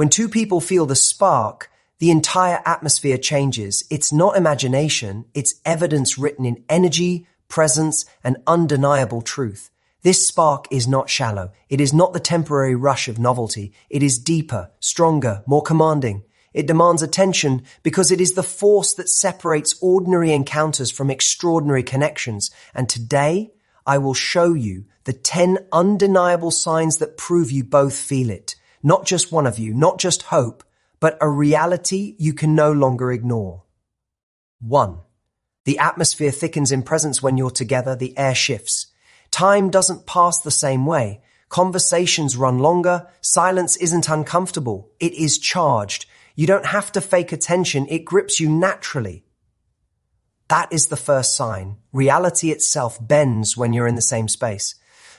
When two people feel the spark, the entire atmosphere changes. It's not imagination, it's evidence written in energy, presence, and undeniable truth. This spark is not shallow. It is not the temporary rush of novelty. It is deeper, stronger, more commanding. It demands attention because it is the force that separates ordinary encounters from extraordinary connections. And today, I will show you the 10 undeniable signs that prove you both feel it. Not just one of you, not just hope, but a reality you can no longer ignore. 1. The atmosphere thickens in presence when you're together, the air shifts. Time doesn't pass the same way. Conversations run longer. Silence isn't uncomfortable. It is charged. You don't have to fake attention. It grips you naturally. That is the first sign. Reality itself bends when you're in the same space.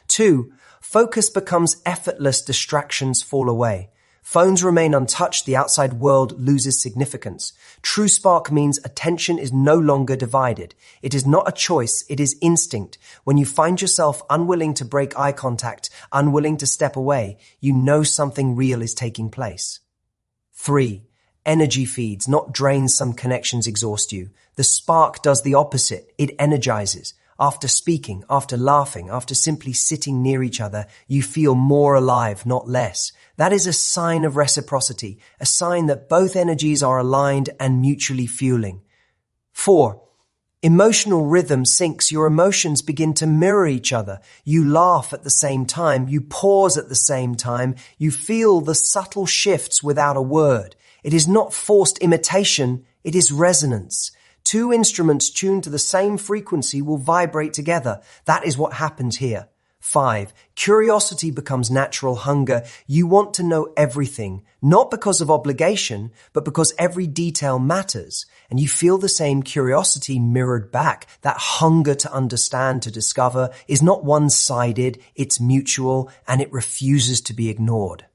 2. Focus becomes effortless. Distractions fall away. Phones remain untouched. The outside world loses significance. True spark means attention is no longer divided. It is not a choice. It is instinct. When you find yourself unwilling to break eye contact, unwilling to step away, you know something real is taking place. 3. Energy feeds, not drains. Some connections exhaust you. The spark does the opposite. It energizes. After speaking, after laughing, after simply sitting near each other, you feel more alive, not less. That is a sign of reciprocity, a sign that both energies are aligned and mutually fueling. 4. Emotional rhythm syncs. Your emotions begin to mirror each other. You laugh at the same time. You pause at the same time. You feel the subtle shifts without a word. It is not forced imitation. It is resonance. Two instruments tuned to the same frequency will vibrate together. That is what happens here. 5. Curiosity becomes natural hunger. You want to know everything, not because of obligation, but because every detail matters. And you feel the same curiosity mirrored back. That hunger to understand, to discover, is not one-sided, it's mutual, and it refuses to be ignored.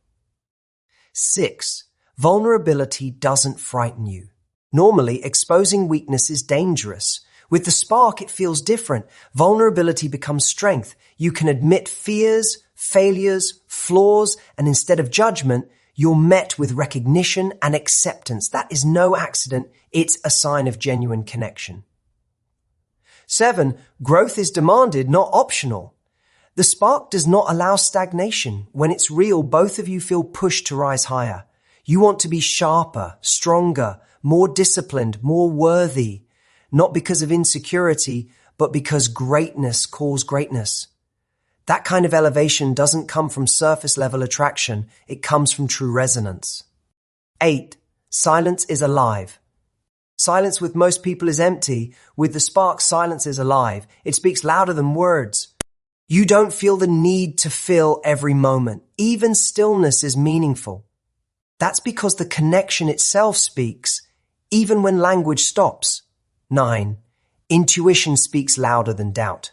6. Vulnerability doesn't frighten you. Normally, exposing weakness is dangerous. With the spark, it feels different. Vulnerability becomes strength. You can admit fears, failures, flaws, and instead of judgment, you're met with recognition and acceptance. That is no accident. It's a sign of genuine connection. 7. Growth is demanded, not optional. The spark does not allow stagnation. When it's real, both of you feel pushed to rise higher. You want to be sharper, stronger, more disciplined, more worthy, not because of insecurity, but because greatness calls greatness. That kind of elevation doesn't come from surface level attraction. It comes from true resonance. 8. Silence is alive. Silence with most people is empty. With the spark, silence is alive. It speaks louder than words. You don't feel the need to fill every moment. Even stillness is meaningful. That's because the connection itself speaks, even when language stops. 9. Intuition speaks louder than doubt.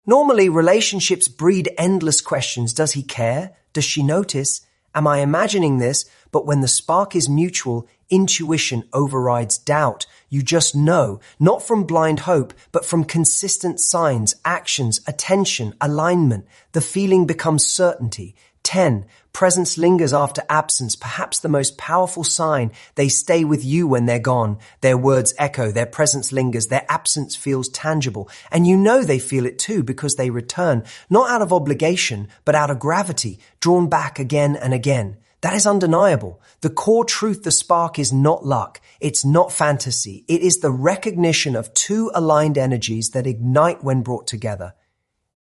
Normally, relationships breed endless questions. Does he care? Does she notice? Am I imagining this? But when the spark is mutual, intuition overrides doubt. You just know, not from blind hope, but from consistent signs, actions, attention, alignment. The feeling becomes certainty. 10. Presence lingers after absence, perhaps the most powerful sign. They stay with you when they're gone. Their words echo, their presence lingers, their absence feels tangible. And you know they feel it too because they return, not out of obligation, but out of gravity, drawn back again and again. That is undeniable. The core truth, the spark, is not luck. It's not fantasy. It is the recognition of two aligned energies that ignite when brought together.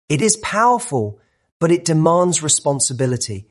It is powerful, but it demands responsibility.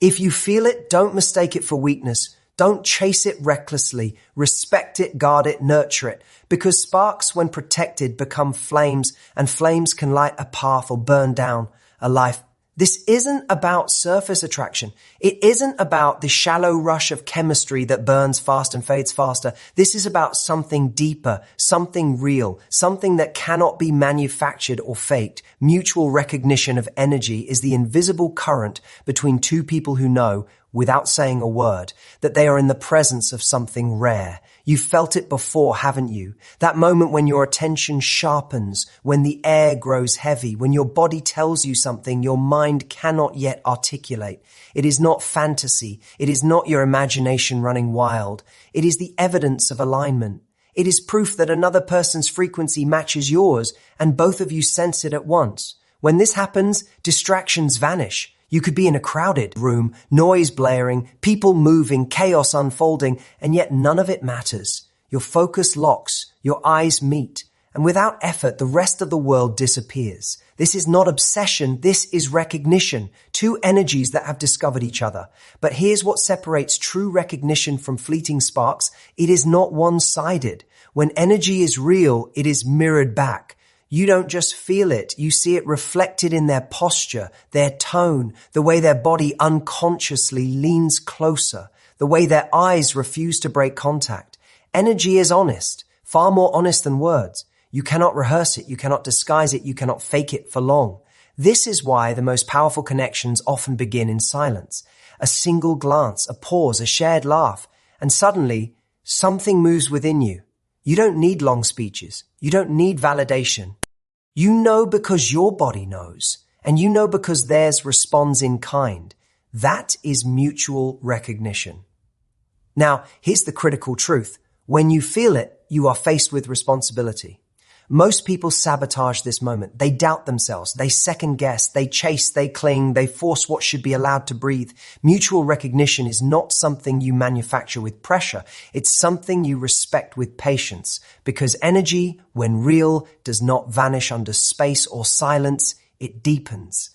If you feel it, don't mistake it for weakness. Don't chase it recklessly. Respect it, guard it, nurture it. Because sparks, when protected, become flames, and flames can light a path or burn down a life. This isn't about surface attraction. It isn't about the shallow rush of chemistry that burns fast and fades faster. This is about something deeper, something real, something that cannot be manufactured or faked. Mutual recognition of energy is the invisible current between two people who know without saying a word, that they are in the presence of something rare. You've felt it before, haven't you? That moment when your attention sharpens, when the air grows heavy, when your body tells you something your mind cannot yet articulate. It is not fantasy. It is not your imagination running wild. It is the evidence of alignment. It is proof that another person's frequency matches yours and both of you sense it at once. When this happens, distractions vanish. You could be in a crowded room, noise blaring, people moving, chaos unfolding, and yet none of it matters. Your focus locks, your eyes meet, and without effort, the rest of the world disappears. This is not obsession, this is recognition. Two energies that have discovered each other. But here's what separates true recognition from fleeting sparks. It is not one-sided. When energy is real, it is mirrored back. You don't just feel it, you see it reflected in their posture, their tone, the way their body unconsciously leans closer, the way their eyes refuse to break contact. Energy is honest, far more honest than words. You cannot rehearse it, you cannot disguise it, you cannot fake it for long. This is why the most powerful connections often begin in silence. A single glance, a pause, a shared laugh, and suddenly something moves within you. You don't need long speeches. You don't need validation. You know because your body knows, and you know because theirs responds in kind. That is mutual recognition. Now, here's the critical truth. When you feel it, you are faced with responsibility. Most people sabotage this moment. They doubt themselves. They second guess. They chase. They cling. They force what should be allowed to breathe. Mutual recognition is not something you manufacture with pressure. It's something you respect with patience. Because energy, when real, does not vanish under space or silence. It deepens.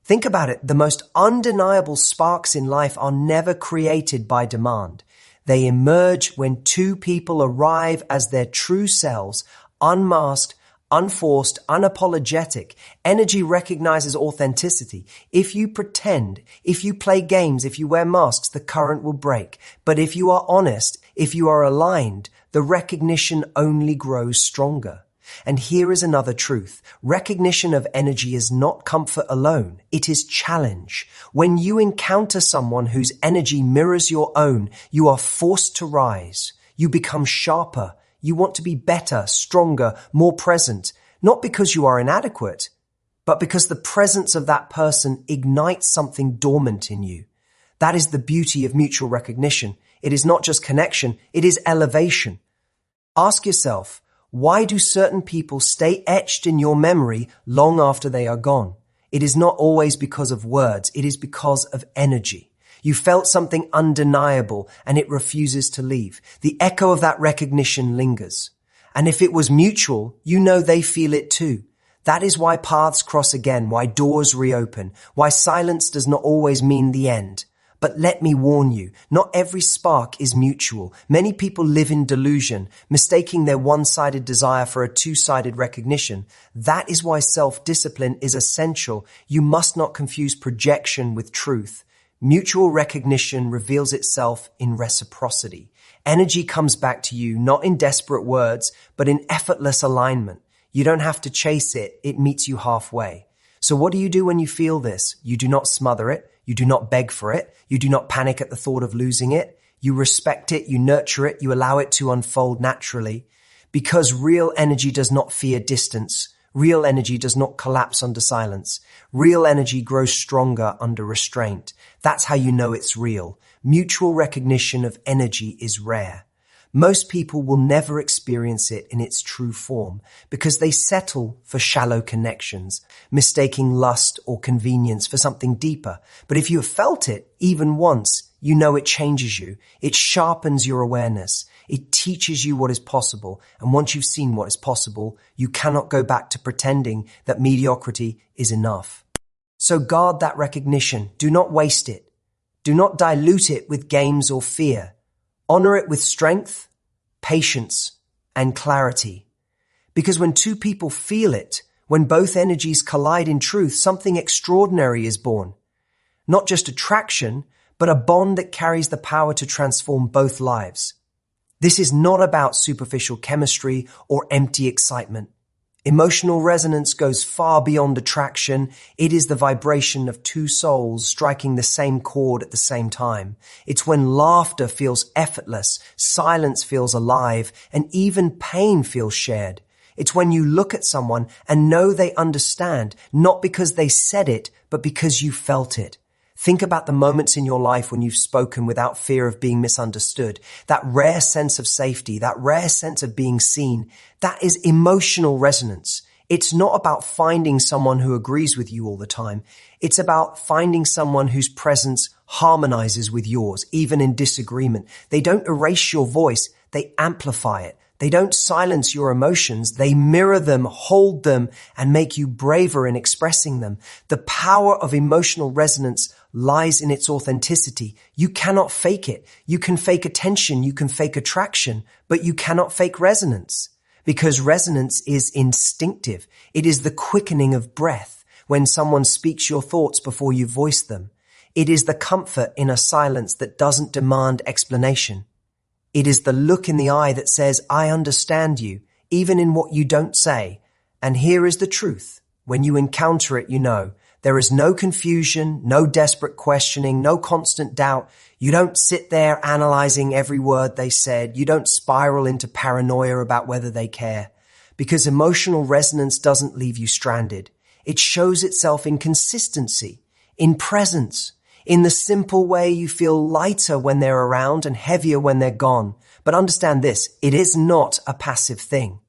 Think about it. The most undeniable sparks in life are never created by demand. They emerge when two people arrive as their true selves, unmasked, unforced, unapologetic. Energy recognizes authenticity. If you pretend, if you play games, if you wear masks, the current will break. But if you are honest, if you are aligned, the recognition only grows stronger. And here is another truth. Recognition of energy is not comfort alone. It is challenge. When you encounter someone whose energy mirrors your own, you are forced to rise. You become sharper. You want to be better, stronger, more present, not because you are inadequate, but because the presence of that person ignites something dormant in you. That is the beauty of mutual recognition. It is not just connection, it is elevation. Ask yourself, why do certain people stay etched in your memory long after they are gone? It is not always because of words, it is because of energy. You felt something undeniable and it refuses to leave. The echo of that recognition lingers. And if it was mutual, you know they feel it too. That is why paths cross again, why doors reopen, why silence does not always mean the end. But let me warn you, not every spark is mutual. Many people live in delusion, mistaking their one-sided desire for a two-sided recognition. That is why self-discipline is essential. You must not confuse projection with truth. Mutual recognition reveals itself in reciprocity. Energy comes back to you not in desperate words, but in effortless alignment. You don't have to chase it. It meets you halfway. So what do you do when you feel this? You do not smother it. You do not beg for it. You do not panic at the thought of losing it. You respect it. You nurture it. You allow it to unfold naturally. Because real energy does not fear distance. Real energy does not collapse under silence. Real energy grows stronger under restraint. That's how you know it's real. Mutual recognition of energy is rare. Most people will never experience it in its true form because they settle for shallow connections, mistaking lust or convenience for something deeper. But if you have felt it even once, you know it changes you. It sharpens your awareness. It teaches you what is possible. And once you've seen what is possible, you cannot go back to pretending that mediocrity is enough. So guard that recognition. Do not waste it. Do not dilute it with games or fear. Honor it with strength, patience, and clarity. Because when two people feel it, when both energies collide in truth, something extraordinary is born. Not just attraction, but a bond that carries the power to transform both lives. This is not about superficial chemistry or empty excitement. Emotional resonance goes far beyond attraction. It is the vibration of two souls striking the same chord at the same time. It's when laughter feels effortless, silence feels alive, and even pain feels shared. It's when you look at someone and know they understand, not because they said it, but because you felt it. Think about the moments in your life when you've spoken without fear of being misunderstood. That rare sense of safety, that rare sense of being seen, that is emotional resonance. It's not about finding someone who agrees with you all the time. It's about finding someone whose presence harmonizes with yours, even in disagreement. They don't erase your voice, they amplify it. They don't silence your emotions. They mirror them, hold them, and make you braver in expressing them. The power of emotional resonance lies in its authenticity. You cannot fake it. You can fake attention, you can fake attraction, but you cannot fake resonance. Because resonance is instinctive. It is the quickening of breath when someone speaks your thoughts before you voice them. It is the comfort in a silence that doesn't demand explanation. It is the look in the eye that says, I understand you, even in what you don't say. And here is the truth. When you encounter it, you know. There is no confusion, no desperate questioning, no constant doubt. You don't sit there analyzing every word they said. You don't spiral into paranoia about whether they care. Because emotional resonance doesn't leave you stranded. It shows itself in consistency, in presence, in the simple way you feel lighter when they're around and heavier when they're gone. But understand this, it is not a passive thing.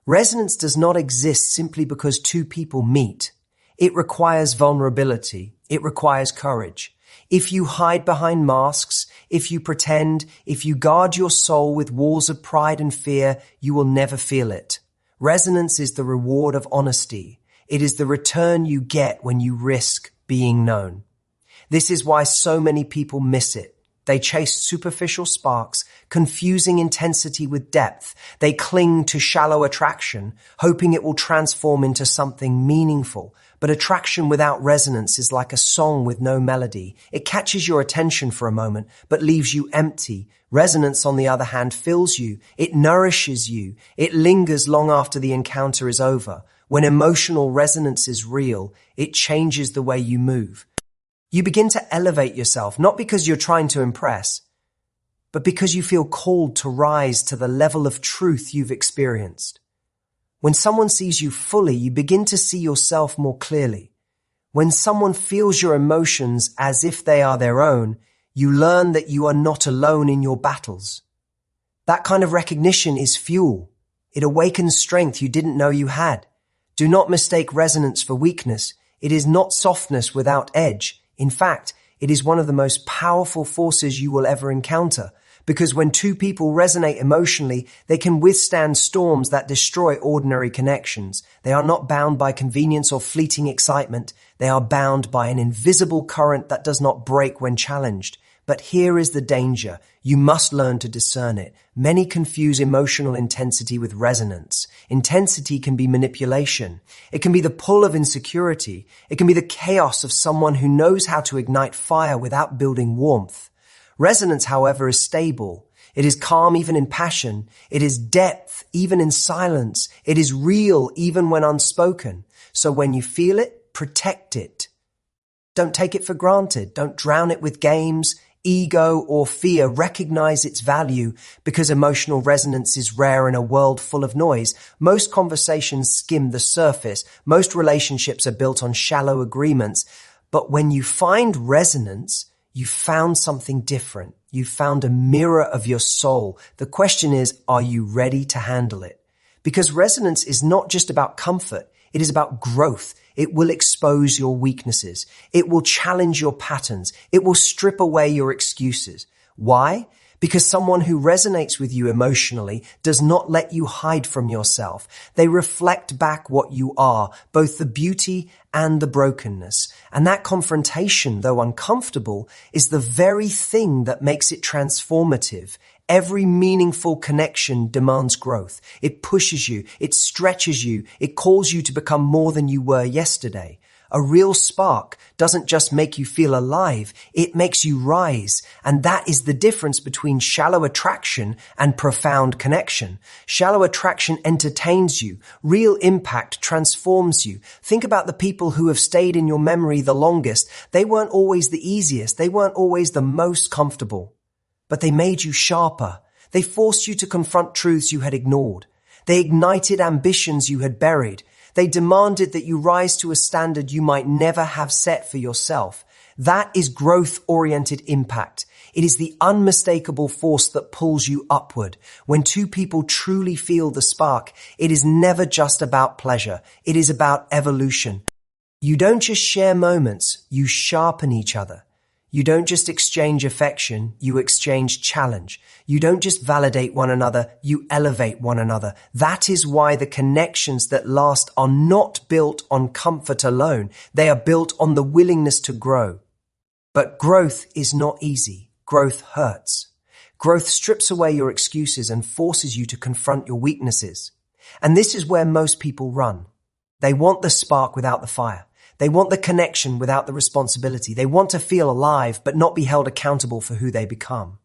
Resonance does not exist simply because two people meet. It requires vulnerability. It requires courage. If you hide behind masks, if you pretend, if you guard your soul with walls of pride and fear, you will never feel it. Resonance is the reward of honesty. It is the return you get when you risk being known. This is why so many people miss it. They chase superficial sparks, confusing intensity with depth. They cling to shallow attraction, hoping it will transform into something meaningful. But attraction without resonance is like a song with no melody. It catches your attention for a moment, but leaves you empty. Resonance, on the other hand, fills you. It nourishes you. It lingers long after the encounter is over. When emotional resonance is real, it changes the way you move. You begin to elevate yourself, not because you're trying to impress, but because you feel called to rise to the level of truth you've experienced. When someone sees you fully, you begin to see yourself more clearly. When someone feels your emotions as if they are their own, you learn that you are not alone in your battles. That kind of recognition is fuel. It awakens strength you didn't know you had. Do not mistake resonance for weakness. It is not softness without edge. In fact, it is one of the most powerful forces you will ever encounter, because when two people resonate emotionally, they can withstand storms that destroy ordinary connections. They are not bound by convenience or fleeting excitement. They are bound by an invisible current that does not break when challenged. But here is the danger. You must learn to discern it. Many confuse emotional intensity with resonance. Intensity can be manipulation. It can be the pull of insecurity. It can be the chaos of someone who knows how to ignite fire without building warmth. Resonance, however, is stable. It is calm even in passion. It is depth even in silence. It is real even when unspoken. So when you feel it, protect it. Don't take it for granted. Don't drown it with games, ego, or fear. Recognize its value, because emotional resonance is rare in a world full of noise. Most conversations skim the surface. Most relationships are built on shallow agreements. But when you find resonance, you found something different. You found a mirror of your soul. The question is, are you ready to handle it? Because resonance is not just about comfort. It is about growth. It will expose your weaknesses. It will challenge your patterns. It will strip away your excuses. Why? Because someone who resonates with you emotionally does not let you hide from yourself. They reflect back what you are, both the beauty and the brokenness. And that confrontation, though uncomfortable, is the very thing that makes it transformative. Every meaningful connection demands growth. It pushes you. It stretches you. It calls you to become more than you were yesterday. A real spark doesn't just make you feel alive, it makes you rise. And that is the difference between shallow attraction and profound connection. Shallow attraction entertains you. Real impact transforms you. Think about the people who have stayed in your memory the longest. They weren't always the easiest. They weren't always the most comfortable. But they made you sharper. They forced you to confront truths you had ignored. They ignited ambitions you had buried. They demanded that you rise to a standard you might never have set for yourself. That is growth-oriented impact. It is the unmistakable force that pulls you upward. When two people truly feel the spark, it is never just about pleasure. It is about evolution. You don't just share moments, you sharpen each other. You don't just exchange affection, you exchange challenge. You don't just validate one another, you elevate one another. That is why the connections that last are not built on comfort alone. They are built on the willingness to grow. But growth is not easy. Growth hurts. Growth strips away your excuses and forces you to confront your weaknesses. And this is where most people run. They want the spark without the fire. They want the connection without the responsibility. They want to feel alive, but not be held accountable for who they become.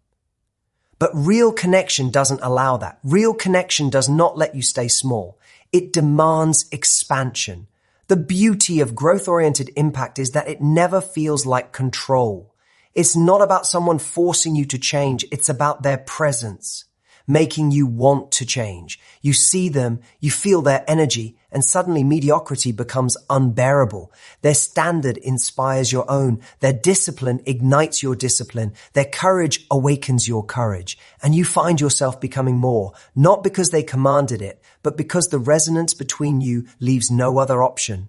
But real connection doesn't allow that. Real connection does not let you stay small. It demands expansion. The beauty of growth-oriented impact is that it never feels like control. It's not about someone forcing you to change. It's about their presence, making you want to change. You see them, you feel their energy, and suddenly mediocrity becomes unbearable. Their standard inspires your own. Their discipline ignites your discipline. Their courage awakens your courage. And you find yourself becoming more, not because they commanded it, but because the resonance between you leaves no other option.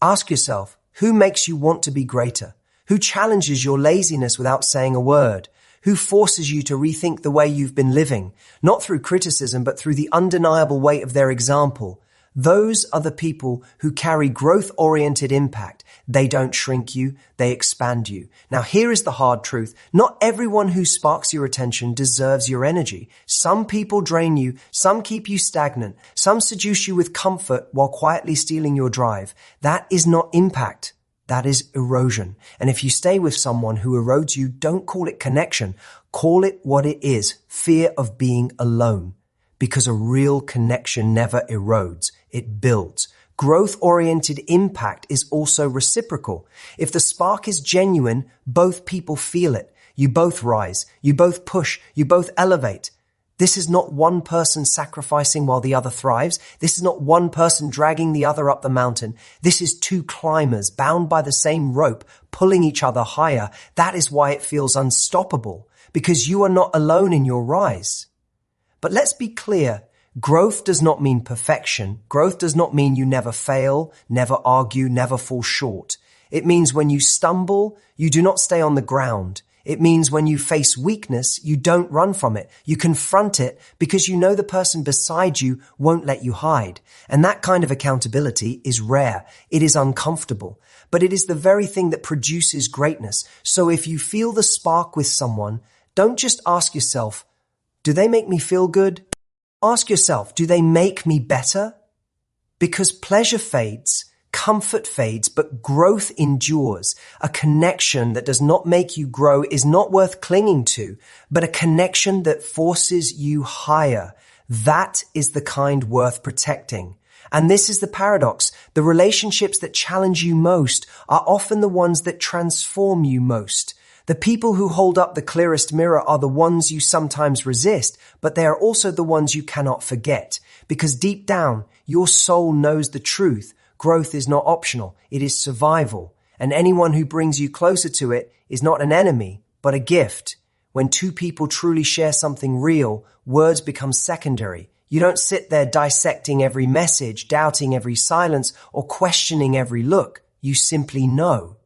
Ask yourself, who makes you want to be greater? Who challenges your laziness without saying a word? Who forces you to rethink the way you've been living, not through criticism, but through the undeniable weight of their example? Those are the people who carry growth-oriented impact. They don't shrink you, they expand you. Now here is the hard truth. Not everyone who sparks your attention deserves your energy. Some people drain you, some keep you stagnant, some seduce you with comfort while quietly stealing your drive. That is not impact. That is erosion. And if you stay with someone who erodes you, don't call it connection. Call it what it is, fear of being alone. Because a real connection never erodes, it builds. Growth-oriented impact is also reciprocal. If the spark is genuine, both people feel it. You both rise, you both push, you both elevate. This is not one person sacrificing while the other thrives. This is not one person dragging the other up the mountain. This is two climbers bound by the same rope, pulling each other higher. That is why it feels unstoppable, because you are not alone in your rise. But let's be clear. Growth does not mean perfection. Growth does not mean you never fail, never argue, never fall short. It means when you stumble, you do not stay on the ground. It means when you face weakness, you don't run from it. You confront it because you know the person beside you won't let you hide. And that kind of accountability is rare. It is uncomfortable, but it is the very thing that produces greatness. So if you feel the spark with someone, don't just ask yourself, do they make me feel good? Ask yourself, do they make me better? Because pleasure fades, comfort fades, but growth endures. A connection that does not make you grow is not worth clinging to, but a connection that forces you higher. That is the kind worth protecting. And this is the paradox. The relationships that challenge you most are often the ones that transform you most. The people who hold up the clearest mirror are the ones you sometimes resist, but they are also the ones you cannot forget. Because deep down, your soul knows the truth. Growth is not optional. It is survival. And anyone who brings you closer to it is not an enemy, but a gift. When two people truly share something real, words become secondary. You don't sit there dissecting every message, doubting every silence, or questioning every look. You simply know.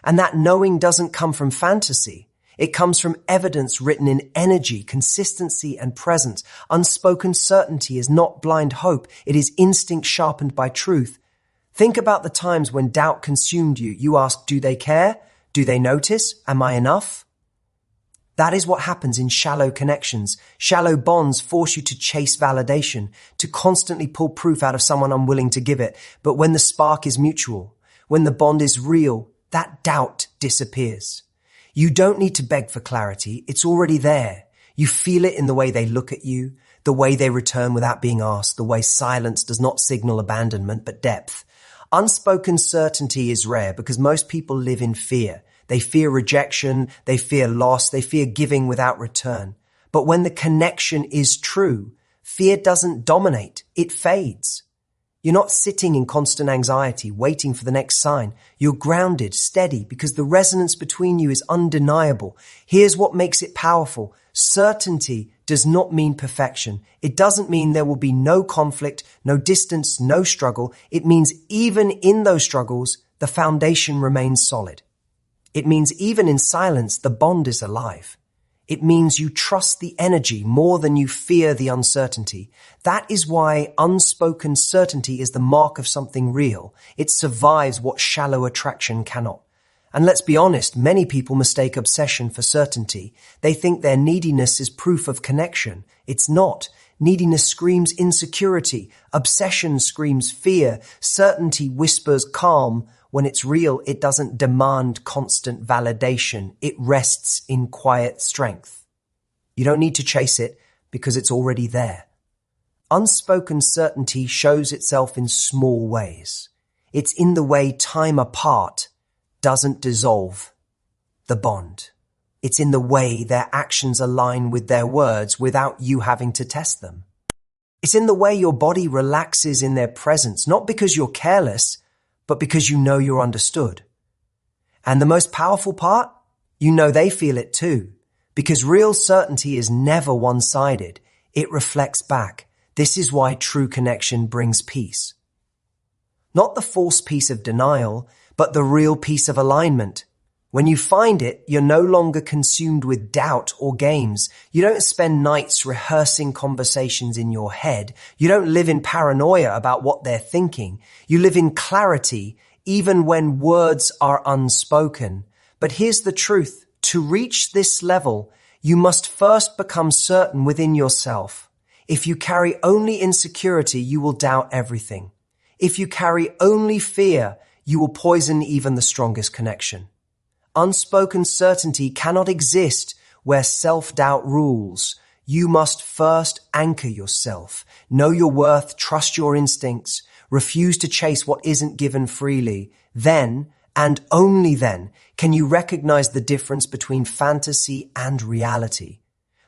And that knowing doesn't come from fantasy. It comes from evidence written in energy, consistency, and presence. Unspoken certainty is not blind hope. It is instinct sharpened by truth. Think about the times when doubt consumed you. You asked, do they care? Do they notice? Am I enough? That is what happens in shallow connections. Shallow bonds force you to chase validation, to constantly pull proof out of someone unwilling to give it. But when the spark is mutual, when the bond is real, that doubt disappears. You don't need to beg for clarity. It's already there. You feel it in the way they look at you, the way they return without being asked, the way silence does not signal abandonment but depth. Unspoken certainty is rare because most people live in fear. They fear rejection, they fear loss, they fear giving without return. But when the connection is true, fear doesn't dominate, it fades. You're not sitting in constant anxiety, waiting for the next sign. You're grounded, steady, because the resonance between you is undeniable. Here's what makes it powerful. Certainty does not mean perfection. It doesn't mean there will be no conflict, no distance, no struggle. It means even in those struggles, the foundation remains solid. It means even in silence, the bond is alive. It means you trust the energy more than you fear the uncertainty. That is why unspoken certainty is the mark of something real. It survives what shallow attraction cannot. And let's be honest, many people mistake obsession for certainty. They think their neediness is proof of connection. It's not. Neediness screams insecurity. Obsession screams fear. Certainty whispers calm. When it's real, it doesn't demand constant validation. It rests in quiet strength. You don't need to chase it because it's already there. Unspoken certainty shows itself in small ways. It's in the way time apart doesn't dissolve the bond. It's in the way their actions align with their words without you having to test them. It's in the way your body relaxes in their presence, not because you're careless, but because you know you're understood. And the most powerful part? You know they feel it too, because real certainty is never one-sided. It reflects back. This is why true connection brings peace. Not the false peace of denial, but the real peace of alignment. When you find it, you're no longer consumed with doubt or games. You don't spend nights rehearsing conversations in your head. You don't live in paranoia about what they're thinking. You live in clarity, even when words are unspoken. But here's the truth. To reach this level, you must first become certain within yourself. If you carry only insecurity, you will doubt everything. If you carry only fear, you will poison even the strongest connection. Unspoken certainty cannot exist where self-doubt rules. You must first anchor yourself, know your worth, trust your instincts, refuse to chase what isn't given freely. Then, and only then, can you recognize the difference between fantasy and reality.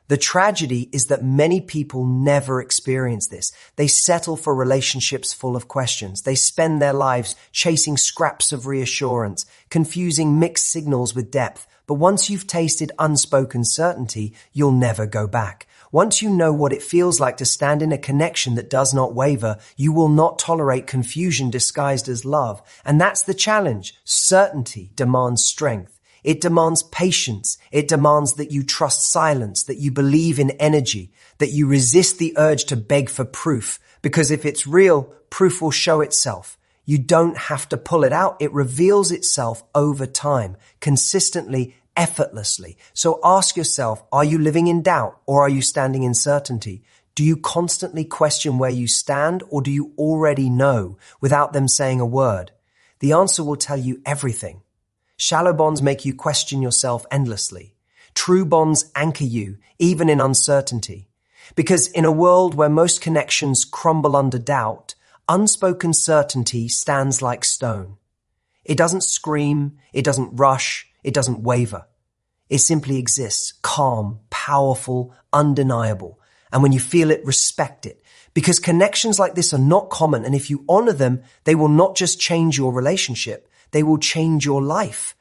The tragedy is that many people never experience this. They settle for relationships full of questions. They spend their lives chasing scraps of reassurance, confusing mixed signals with depth. But once you've tasted unspoken certainty, you'll never go back. Once you know what it feels like to stand in a connection that does not waver, you will not tolerate confusion disguised as love. And that's the challenge. Certainty demands strength. It demands patience. It demands that you trust silence, that you believe in energy, that you resist the urge to beg for proof. Because if it's real, proof will show itself. You don't have to pull it out. It reveals itself over time, consistently, effortlessly. So ask yourself, are you living in doubt or are you standing in certainty? Do you constantly question where you stand or do you already know without them saying a word? The answer will tell you everything. Shallow bonds make you question yourself endlessly. True bonds anchor you, even in uncertainty. Because in a world where most connections crumble under doubt, unspoken certainty stands like stone. It doesn't scream, it doesn't rush, it doesn't waver. It simply exists, calm, powerful, undeniable. And when you feel it, respect it. Because connections like this are not common, and if you honor them, they will not just change your relationship, they will change your life.